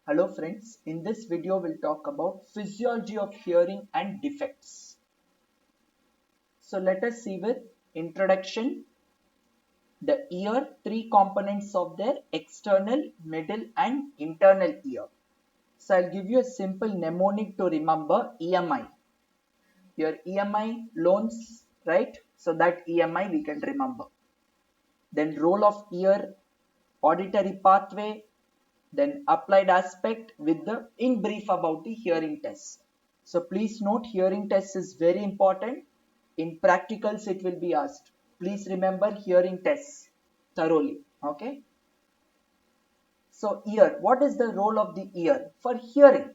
Hello friends, in this video we'll talk about physiology of hearing and defects. So let us see with introduction, the ear, three components of their external, middle and internal ear. So I'll give you a simple mnemonic to remember EMI. Your EMI loans, right? So that EMI we can remember. Then role of ear, auditory pathway, then applied aspect with the in brief about the hearing test. So please note, hearing test is very important. In practicals it will be asked. Please remember hearing tests thoroughly. Okay. So ear, what is the role of the ear for hearing?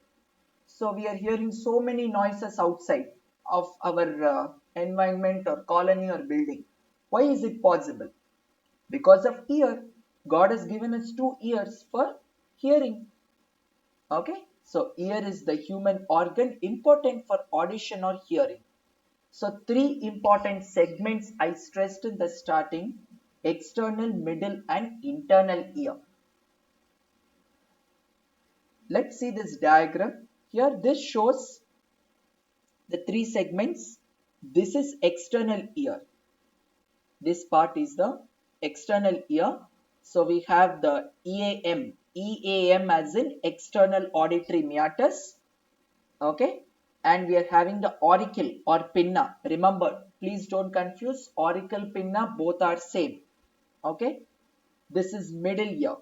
So we are hearing so many noises outside of our environment or colony or building. Why is it possible? Because of ear. God has given us two ears for hearing. Okay, so ear is the human organ important for audition or hearing. So three important segments I stressed in the starting: external, middle and internal ear. Let's see this diagram. Here this shows the three segments. This is external ear. This part is the external ear. So we have the EAM as in external auditory meatus. Okay, and we are having the auricle or pinna. Remember, please don't confuse auricle, pinna, both are same. Okay, this is middle ear.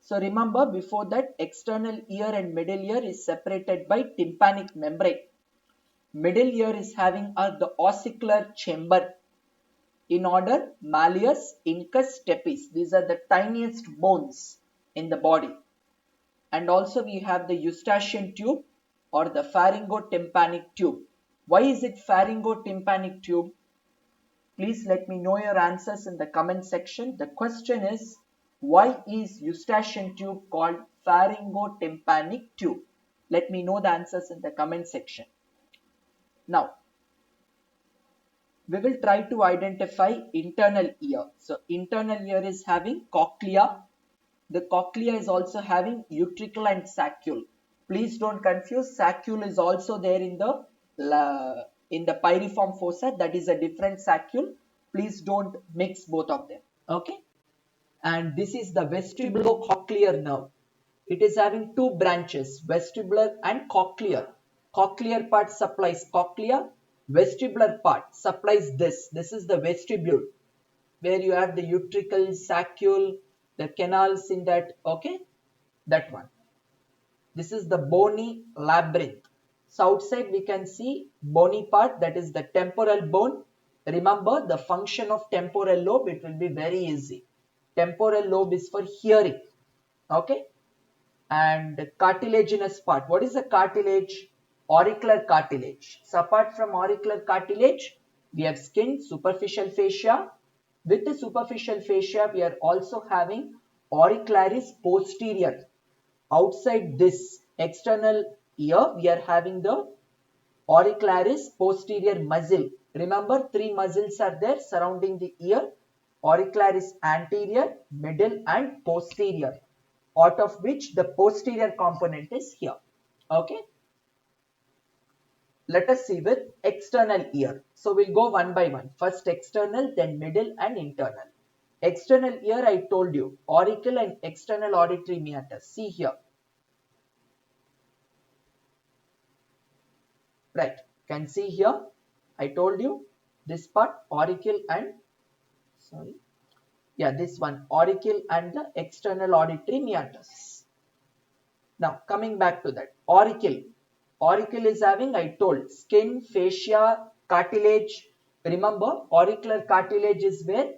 So remember, before that, external ear and middle ear is separated by tympanic membrane. Middle ear is having the ossicular chamber. In order, malleus, incus, stapes. These are the tiniest bones in the body. And also we have the eustachian tube or the pharyngotympanic tube. Why is it pharyngotympanic tube? Please let me know your answers in the comment section. The question is, why is eustachian tube called pharyngotympanic tube? Let me know the answers in the comment section. Now, we will try to identify internal ear. So internal ear is having cochlea. The cochlea is also having utricle and saccule. Please don't confuse. Saccule is also there in the piriform fossa. That is a different saccule. Please don't mix both of them. Okay. And this is the vestibulocochlear nerve. It is having two branches, vestibular and cochlear. Cochlear part supplies cochlea. Vestibular part supplies this. This is the vestibule, where you have the utricle, saccule, the canals in that. Okay, that one. This is the bony labyrinth. So outside we can see bony part, that is the temporal bone. Remember the function of temporal lobe, it will be very easy. Temporal lobe is for hearing. Okay, and cartilaginous part. What is the cartilage? Auricular cartilage. So apart from auricular cartilage, we have skin, superficial fascia. With the superficial fascia, we are also having auricularis posterior. Outside this external ear, we are having the auricularis posterior muscle. Remember, three muscles are there surrounding the ear: auricularis anterior, middle and posterior, out of which the posterior component is here. Okay, let us see with external ear. So we'll go one by one. First external, then middle and internal. External ear, I told you, auricle and external auditory meatus. See here. Right, can see here. I told you this part, auricle and, sorry, yeah, this one, auricle and the external auditory meatus. Now coming back to that, auricle. Auricle is having, I told, skin, fascia, cartilage. Remember, auricular cartilage is where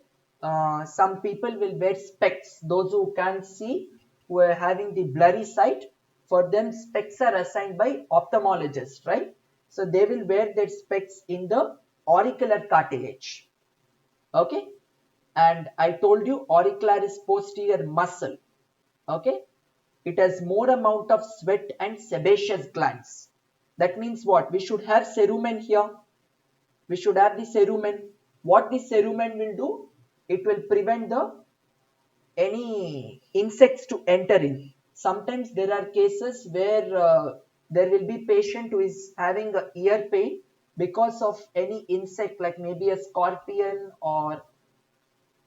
some people will wear specs. Those who can't see, who are having the blurry sight, for them specs are assigned by ophthalmologists, right? So they will wear their specs in the auricular cartilage. Okay, and I told you auricularis posterior muscle. Okay, it has more amount of sweat and sebaceous glands. That means what? We should have cerumen here. We should have the cerumen. What the cerumen will do? It will prevent the any insects to enter in. sometimes there are cases where there will be patient who is having a ear pain because of any insect, like maybe a scorpion or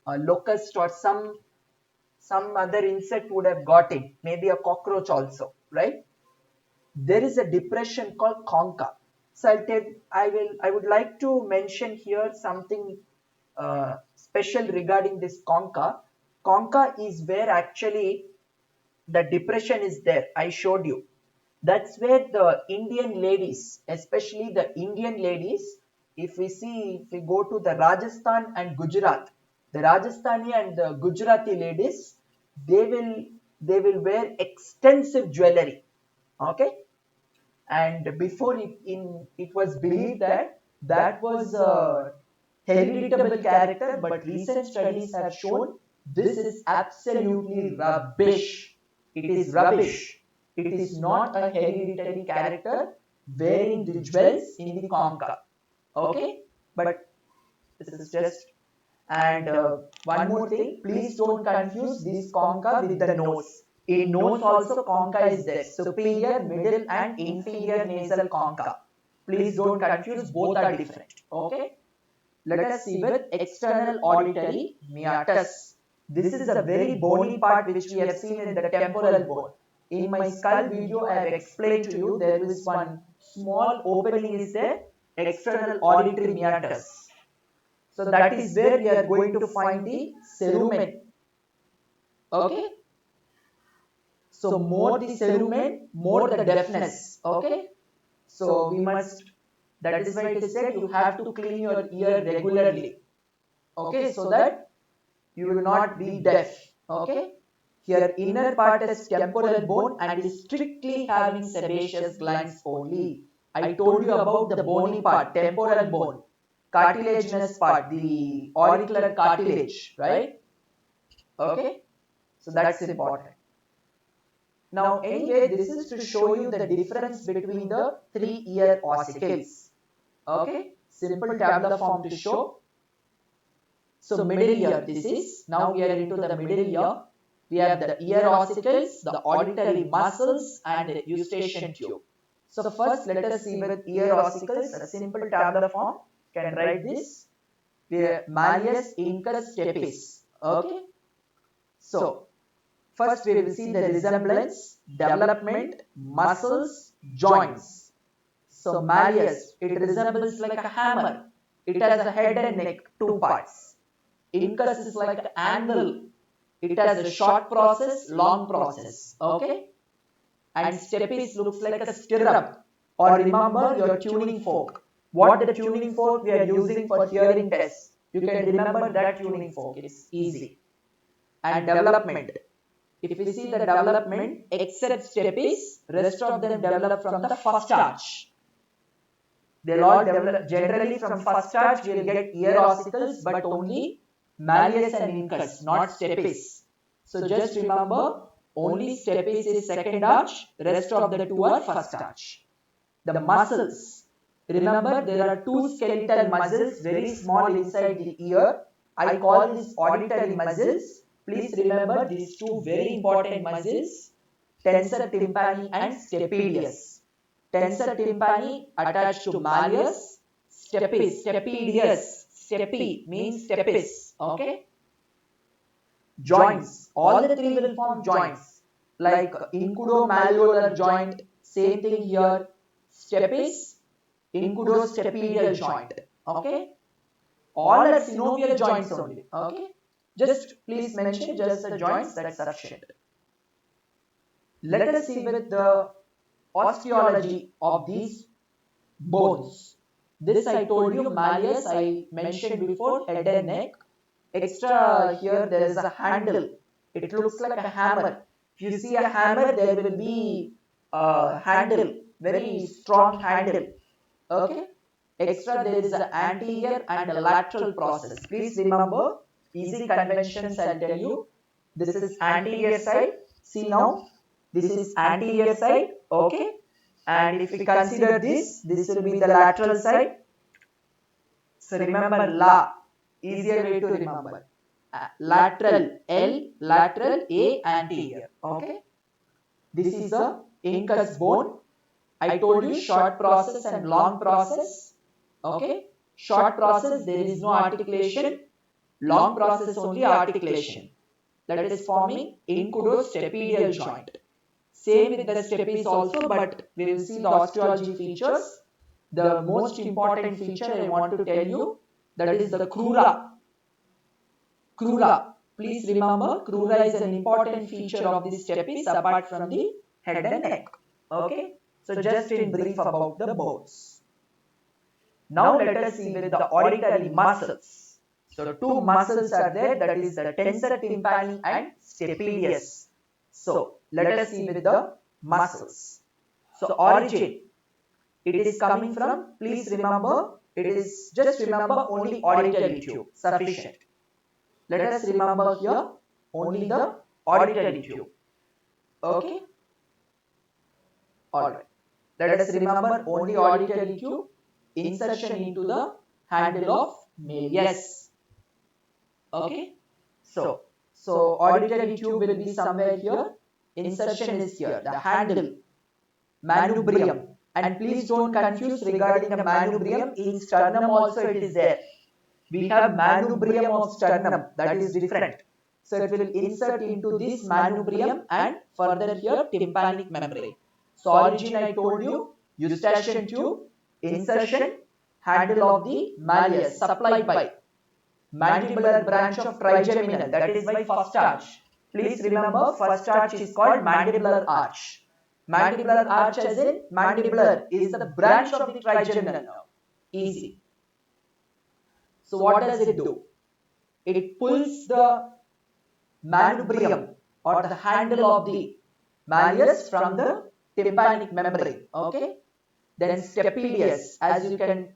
a locust or some other insect would have got it, maybe a cockroach also, right? There is a depression called conca. So I would like to mention here something special regarding this conca. Conca is where actually the depression is there. I showed you. That's where the Indian ladies, especially the Indian ladies, if we go to the Rajasthan and Gujarat, the Rajasthani and the Gujarati ladies, they will they will wear extensive jewelry. Okay, and before it was believed that that was a hereditable character, but recent studies have shown this is absolutely rubbish. It is rubbish. It is not a hereditary character wearing the jewels in the conca. Okay, but this is just, and one more thing, please don't confuse this concha with the nose. In nose also concha is there. Superior, middle and inferior nasal concha. Please don't confuse, both are different. Okay. Let us see with external auditory meatus. This is a very bony part which we have seen in the temporal bone. In my skull video, I have explained to you there is one small opening is there, external auditory meatus. So that is where we are going to find the cerumen. Okay. So more the cerumen, more the deafness. Okay. So we must, that is why it is said you have to clean your ear regularly. Okay. So that you will not be deaf. Okay. Here inner part is temporal bone and is strictly having sebaceous glands only. I told you about the bony part, temporal bone. Cartilaginous part, the auricular cartilage, right? Okay, so that's important. Now, anyway, this is to show you the difference between the three ear ossicles. Okay, simple tabular form to show. So, middle ear, this is, now we are into the middle ear. We have the ear ossicles, the auditory muscles, and the eustachian tube. So, first let us see with ear ossicles, a simple tabular form. Can write this, malleus, incus, stapes. Okay. So first we will see the resemblance, development, muscles, joints. So malleus, it resembles like a hammer. It has a head and neck, two parts. Incus is like an anvil. It has a short process, long process. Okay. And stapes looks like a stirrup. Or remember your tuning fork. What the tuning fork we are using for hearing tests. You can remember that tuning fork. It's easy. And development. If we see the development, except stapes, rest of them develop from the first arch. They'll all develop generally from first arch. We'll get ear ossicles, but only malleus and incus, not stapes. So just remember, only stapes is second arch. Rest of the two are first arch. The muscles. Remember, there are two skeletal muscles very small inside the ear. I call these auditory muscles. Please remember these two very important muscles, tensor tympani and stapedius. Tensor tympani attached to malleus, stapedius. Stapi means stapes. Okay. Joints. All the three will form joints. Like ingudo-malleolar joint. Same thing here. Stapes, ingudo-stapedial joint. Okay. All are synovial joints only. Okay. Just please mention just the joints, that's sufficient. Let us see with the osteology of these bones. This I told you, malleus I mentioned before, head and neck. Extra here there is a handle. It looks like a hammer. If you see a hammer, there will be a handle, very strong handle. Okay. Extra there is an anterior and a lateral process. Please remember, easy conventions I'll tell you. This is anterior side. See now, this is anterior side. Okay. And if we consider this will be the lateral side. So remember la, easier way to remember. Lateral L, lateral A, anterior. Okay. This is a incus bone. I told you short process and long process. Okay. Short process, there is no articulation. Long process, only articulation. That is forming incudostapedial joint. Same with the stapes also, but we will see the osteology features. The most important feature I want to tell you, that is the crura. Crura. Please remember, crura is an important feature of the stapes apart from the head and neck. Okay. So just in brief about the bones. Now let us see with the auditory muscles. So two muscles are there, that is the tensor tympani and stapedius. So let us see with the muscles. So origin, it is coming from, please remember, it is just remember only auditory tube, sufficient. Let us remember here only the auditory tube. Okay. Alright. Let us remember only auditory tube. Insertion into the handle of Malleus. Okay. So auditory tube will be somewhere here. Insertion is here. The handle, manubrium. And please don't confuse regarding the manubrium. In sternum also it is there. We have manubrium of sternum. That is different. So it will insert into this manubrium and further here tympanic membrane. So origin I told you, eustachian tube, insertion, handle of the malleus supplied by mandibular branch of trigeminal, that is by first arch. Please remember, first arch is called mandibular arch. Mandibular arch as in mandibular is the branch of the trigeminal nerve. Easy. So what does it do? It pulls the manubrium or the handle of the malleus from the tympanic membrane. Okay. Then stapedius, as you can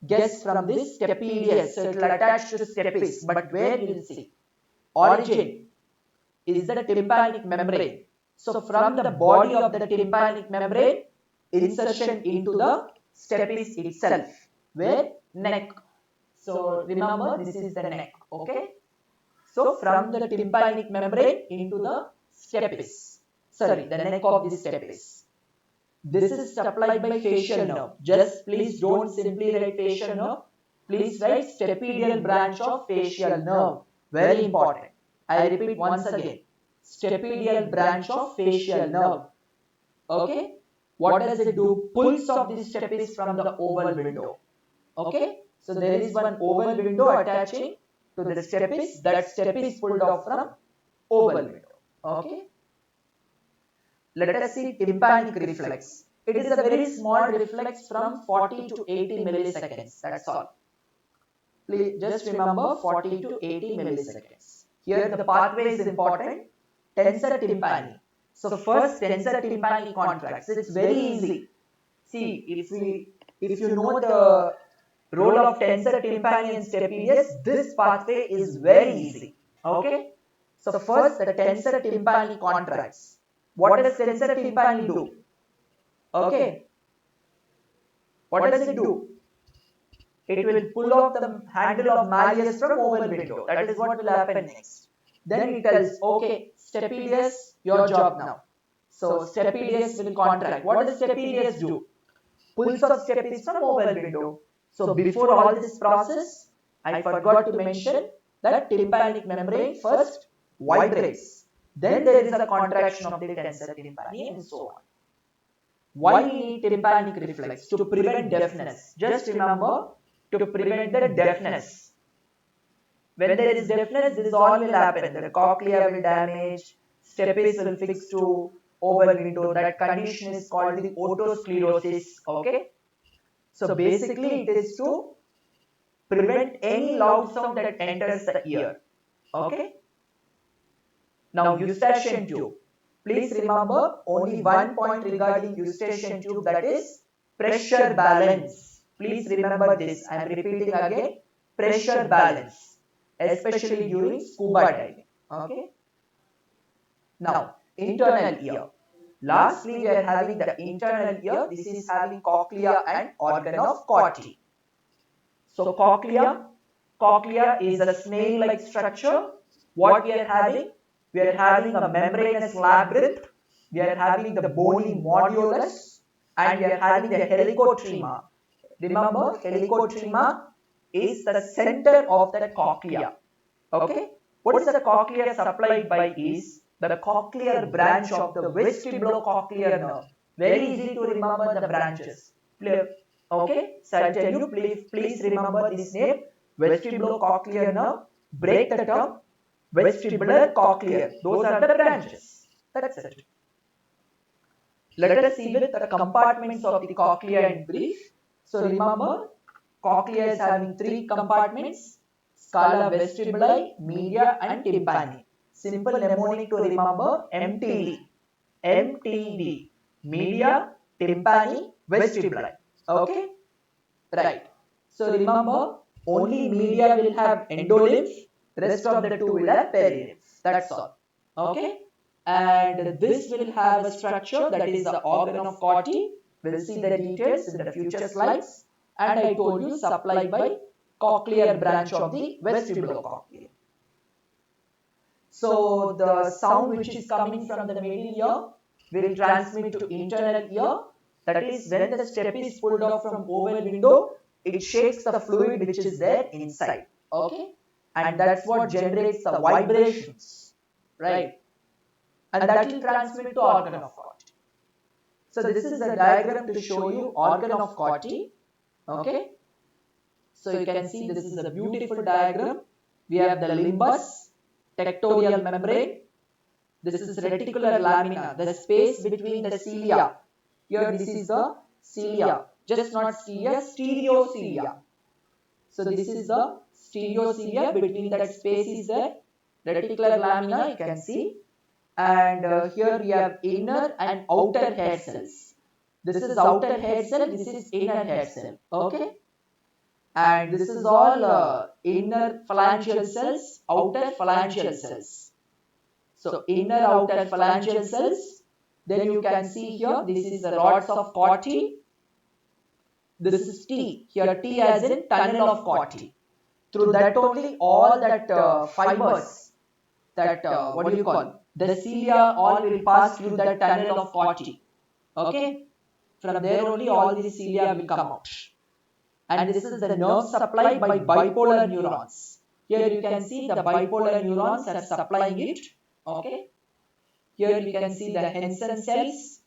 guess from this, stapedius, so it will attach to stapes, but where you will see? Origin is the tympanic membrane. So from the body of the tympanic membrane, insertion into the stapes itself. Where? Neck. So remember, this is the neck. Okay. So from the tympanic membrane into the stapes. Sorry, the neck of the stapes. This is supplied by facial nerve. Just please don't simply write facial nerve. Please write stapedial branch of facial nerve. Very important. I repeat once again. Stapedial branch of facial nerve. Okay. What does it do? Pulls of the stapes from the oval window. Okay. So there is one oval window attaching to the stapes. That step is pulled off from oval window. Okay. Let us see tympanic reflex. It is a very small reflex from 40 to 80 milliseconds. That's all. Please just remember 40 to 80 milliseconds. Here the pathway is important. Tensor tympani. So first tensor tympani contracts. It's very easy. See, if you know the role of tensor tympani and stapedius, this pathway is very easy. Okay. So first the tensor tympani contracts. What does tensor tympani do? Okay. What does it do? It will pull off the handle of malleus from oval window. That is what will happen next. Then it tells, okay, stapedius, your job now. So stapedius will contract. What does stapedius do? Pulls off stapes from oval window. So before all this process, I forgot to mention that tympanic membrane first vibrates. Then there is a contraction of the tensor tympani and so on. Why we need tympanic reflex? To prevent deafness. Just remember, to prevent the deafness. When there is deafness, this all will happen. The cochlea will damage, stapes will fix to oval window. That condition is called the otosclerosis. Okay. So basically, it is to prevent any loud sound that enters the ear. Okay. Now eustachian tube. Please remember only one point regarding eustachian tube, that is pressure balance. Please remember this. I am repeating again. Pressure balance, especially during scuba diving. Okay. Now internal ear. Lastly, we are having the internal ear. This is having cochlea and organ of Corti. So cochlea is a snail-like structure. What we are having? We are having a membranous labyrinth we are having the bony modulus and we are having the helicotrema. Remember, helicotrema is the center of the cochlea. Okay, what is the cochlea supplied by is the cochlear branch of the vestibulocochlear nerve. Very easy to remember the branches. Okay, so I tell you, please remember this name, vestibulocochlear nerve. Break the term, vestibular cochlear. Those are the branches. That's it. Let us see with the compartments of the cochlea in brief. So remember, cochlea is having three compartments: scala vestibuli, media and tympani. Simple mnemonic to remember: MTV. MTV. Media, tympani, vestibuli. Okay? Right. So remember, only media will have endolymph, rest of the two will have perilymph. That's all. Okay? And this will have a structure that is the organ of Corti. We'll see the details in the future slides. And I told you, supplied by cochlear branch of the vestibulocochlear. So the sound which is coming from the middle ear will transmit to internal ear. That is, when the step is pulled off from oval window, it shakes the fluid which is there inside. Okay, and that's what generates the vibrations, right? And that will transmit to organ of Corti. So this is a diagram to show you organ of Corti. Okay, so you can see this is a beautiful diagram. We have the limbus, tectorial membrane. This is reticular lamina, the space between the cilia. Here this is the cilia, just not cilia, stereocilia. So this is the stereocilia, between that space is the reticular lamina, you can see. And here we have inner and outer hair cells. This is outer hair cell, this is inner hair cell. Okay? And this is all inner phalangeal cells, outer phalangeal cells. So inner outer phalangeal cells. Then you can see here, this is the rods of Corti. This is T. Here T as in tunnel of Corti. Through that only all that fibers, that what do you call, the cilia, all will pass through that tunnel of Corti. Okay? From there only all these cilia will come out. And this is the nerve supplied by bipolar neurons. Here you can see the bipolar neurons are supplying it. Okay. Here you can see the Henson cells,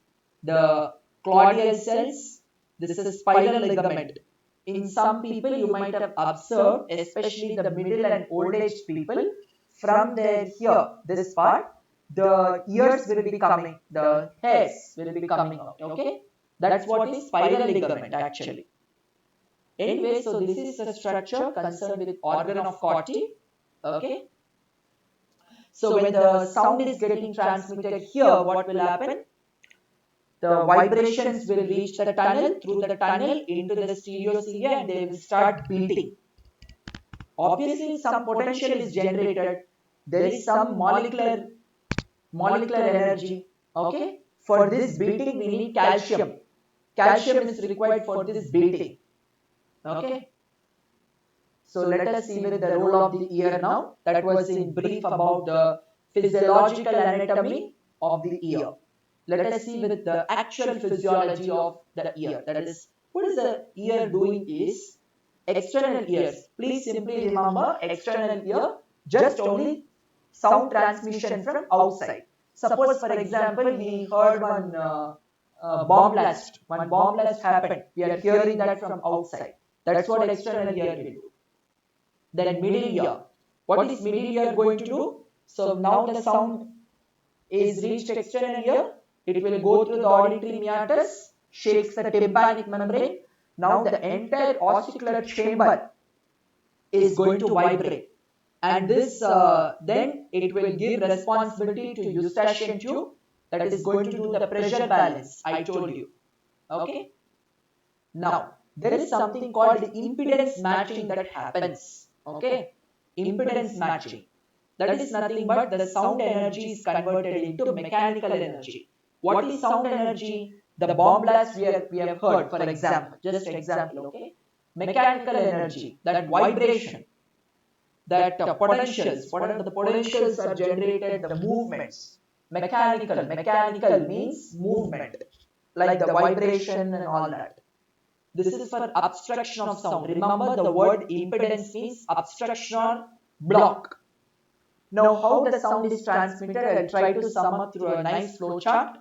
the Claudial cells. This is spiral ligament. In some people you might have observed, especially the middle and old age people, from their here, this part, the ears will be coming, the hairs will be coming out. Okay. That's what is spiral ligament actually. Anyway, so this is the structure concerned with organ of Corti. Okay. So when the sound is getting transmitted here, what will happen? The vibrations will reach the tunnel, through the tunnel into the stereocilia, and they will start beating. Obviously, some potential is generated. There is some molecular energy. Okay. For this beating, we need calcium. Calcium is required for this beating. Okay. So let us see with the role of the ear now. That was in brief about the physiological anatomy of the ear. Let us see with the actual physiology of the ear. That is, what is the ear doing is external ears. Please simply remember external ear, just only sound transmission from outside. Suppose for example, we heard one bomb blast. One bomb blast happened. We are hearing that from outside. That's what external ear will do. Then middle ear. What is middle ear going to do? So now the sound is reached external ear. It will go through the auditory meatus, shakes the tympanic membrane. Now the entire ossicular chamber is going to vibrate. And this then it will give responsibility to eustachian tube, that is going to do the pressure balance I told you. Okay. Now there is something called impedance matching that happens. Okay. Impedance matching. That is nothing but the sound energy is converted into mechanical energy. What is sound energy? The bomb blast we have heard, for example, just example, okay? Mechanical energy, that vibration, that potentials, what are the potentials are generated, the movements. Mechanical. Mechanical means movement, like the vibration and all that. This is for obstruction of sound. Remember, the word impedance means obstruction or block. Now, how the sound is transmitted, I'll try to sum up through a nice flow chart.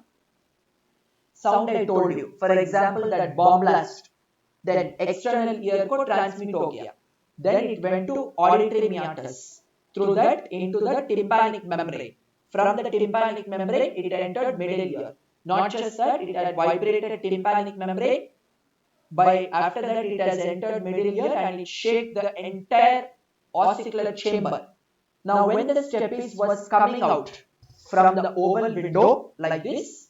Sound I told you. For example, that bomb blast. Then external ear को transmit हो गया. Then it went to auditory meatus. Through that into the tympanic membrane. From the tympanic membrane, it entered middle ear. Not just that, it had vibrated tympanic membrane. By after that, it has entered middle ear and it shake the entire ossicular chamber. Now, when the stapes was coming out from the oval window like this,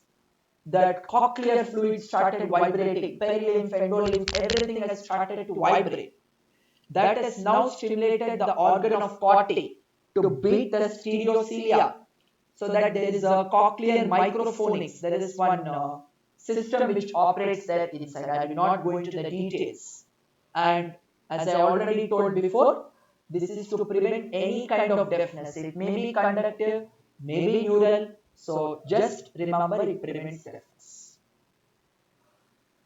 that cochlear fluid started vibrating, perilymph, endolymph, everything has started to vibrate. That has now stimulated the organ of Corti to beat the stereocilia, so that there is a cochlear microphonics. There is one system which operates there inside. I will not go into the details. And as I already told before, this is to prevent any kind of deafness. It may be conductive, may be neural. So just remember, it prevents deafness.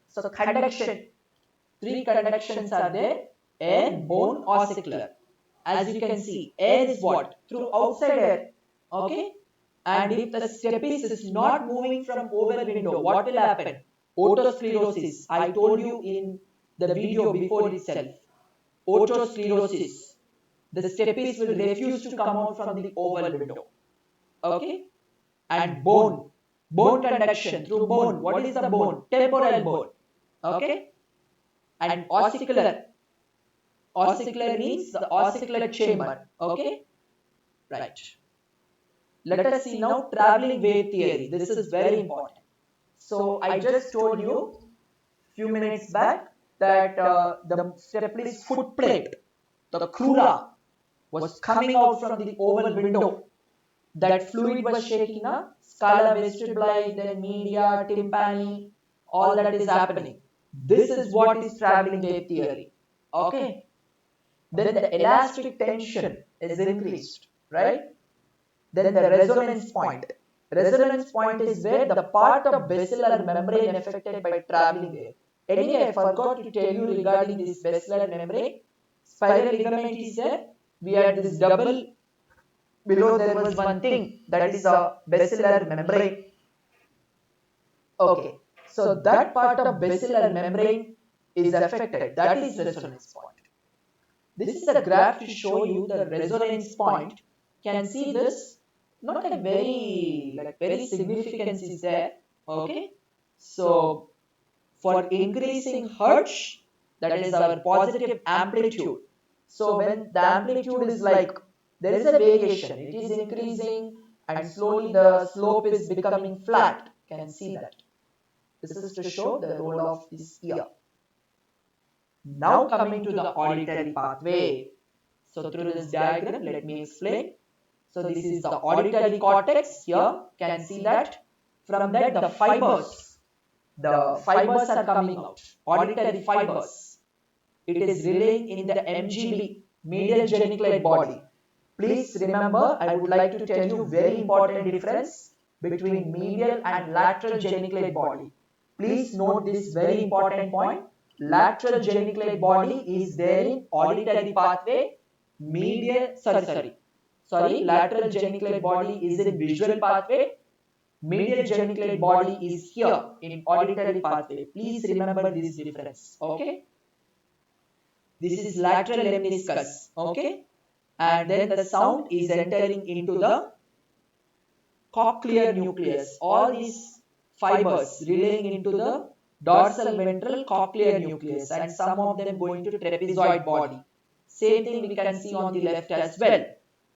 So conduction, 3 conductions are there: air, bone, ossicular. As you can see, air is what? Through outside air. Okay? And if the stapes is not moving from oval window, what will happen? Otosclerosis. I told you in the video before itself. Otosclerosis. The stapes will refuse to come out from the oval window. Okay? And bone. Bone conduction through bone. What is the bone? Temporal bone. Okay? And ossicular. Ossicular means the ossicular chamber. Okay? Right. Let us see now traveling wave theory. This is very important. So I just told you few minutes back that the Steplis foot plate, the crura, was coming out from the oval window. That fluid was shaking up, scala vestibuli, then media, tympani, all that is happening. This is what is traveling wave theory. Okay. Then the elastic tension is increased, right? Then the resonance point. Resonance point is where the part of basilar membrane affected by traveling wave. Anyway, I forgot to tell you regarding this basilar membrane. Spiral ligament is there. We had this double. Below there was one thing, that is a basilar membrane. Okay, so that part of basilar membrane is affected. That is resonance point. This is a graph to show you the resonance point. Can see this. Not a very significance is there. Okay, so for increasing hertz, that is our positive amplitude. So when the amplitude is like, there is a variation, it is increasing and slowly the slope is becoming flat. Can see that. This is to show the role of this ear. Now coming to the auditory pathway. So through this diagram, let me explain. So this is the auditory cortex. Here can see that. From that the fibers are coming out. Auditory fibers. It is relaying in the MGB, medial geniculate body. Please remember, I would like to tell you very important difference between medial and lateral geniculate body. Please note this very important point. Lateral geniculate body is there in auditory pathway. Lateral geniculate body is in visual pathway. Medial geniculate body is here in auditory pathway. Please remember this difference. Okay. This is lateral lemniscus. Okay. And then the sound is entering into the cochlear nucleus. All these fibers relaying into the dorsal ventral cochlear nucleus, and some of them going to trapezoid body. Same thing we can see on the left as well.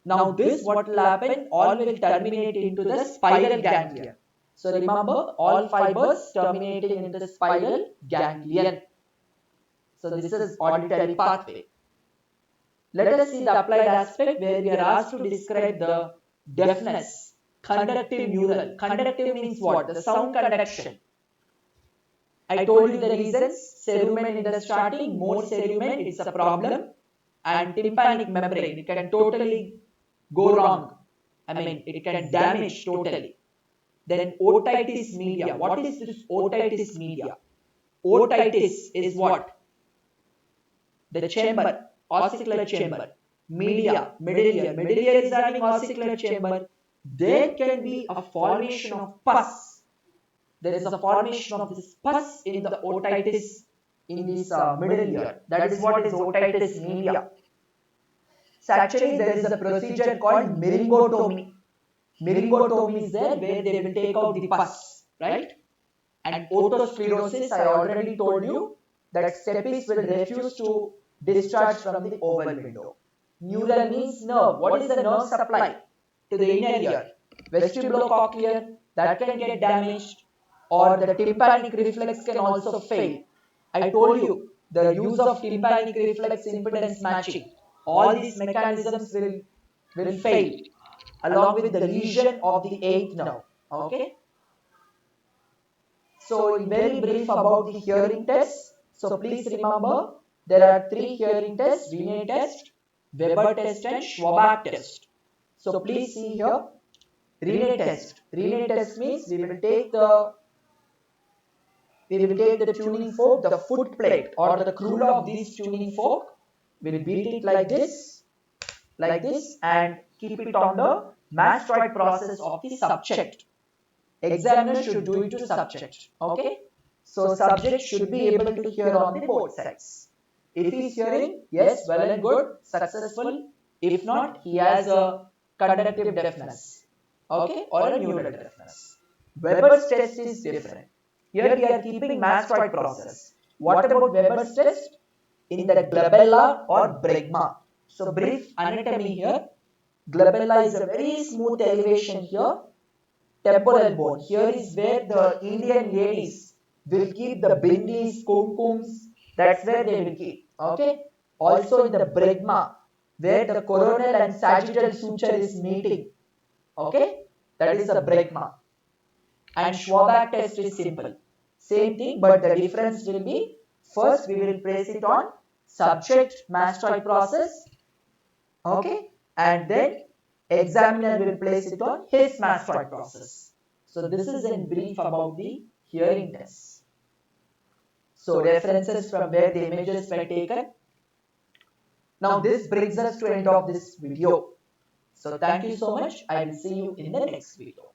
Now this, what will happen, all will terminate into the spiral ganglion. So remember, all fibers terminating into the spiral ganglion. So this is auditory pathway. Let us see the applied aspect, where we are asked to describe the deafness. Conductive neural. Conductive means what? The sound conduction. I told you the reasons. Cerumen in the starting, more cerumen, it's a problem. And tympanic membrane, it can totally go wrong. I mean, it can damage totally. Then otitis media. What is this otitis media? Otitis is what? The chamber, ossicular chamber. Media, middle ear. Middle ear is having ossicular chamber. There can be a formation of pus. There is a formation of this pus in the otitis in this middle ear. That is what is otitis media. So actually there is a procedure called myringotomy. Myringotomy is there where they will take out the pus, right? And otosclerosis, I already told you that stapes will refuse to discharge from the oval window. Neural means nerve. What is the nerve supply to the inner ear? Vestibulocochlear, that can get damaged, or the tympanic reflex can also fail. I told you the use of tympanic reflex impedance matching. All these mechanisms will fail along with the lesion of the eighth nerve. Okay. So in very brief about the hearing test. So please remember there are three hearing tests: Rinne test, Weber test and Schwabach test. So please see here, Rinne test. Rinne test means we will take the tuning fork, the foot plate or the cruel of this tuning fork. We will beat it like this, and keep it on the mastoid process of the subject. Examiner should do it to subject. Okay. So subject should be able to hear on the both sides. If he is hearing, yes, well and good, successful. If not, he has a conductive deafness. Okay, or a neural deafness. Weber's test is different. Here we are keeping mastoid process. What about Weber's test? In the glabella or bregma. So brief anatomy here. Glabella is a very smooth elevation here. Temporal bone. Here is where the Indian ladies will keep the bindis, kumkums. That's where they will keep. Okay. Also in the bregma, where the coronal and sagittal suture is meeting. Okay. That is the bregma. And Schwabach test is simple. Same thing, but the difference will be, first we will place it on subject mastoid process. Okay. And then examiner will place it on his mastoid process. So this is in brief about the hearing test. So references from where the images were taken. Now this brings us to end of this video. So thank you so much. I will see you in the next video.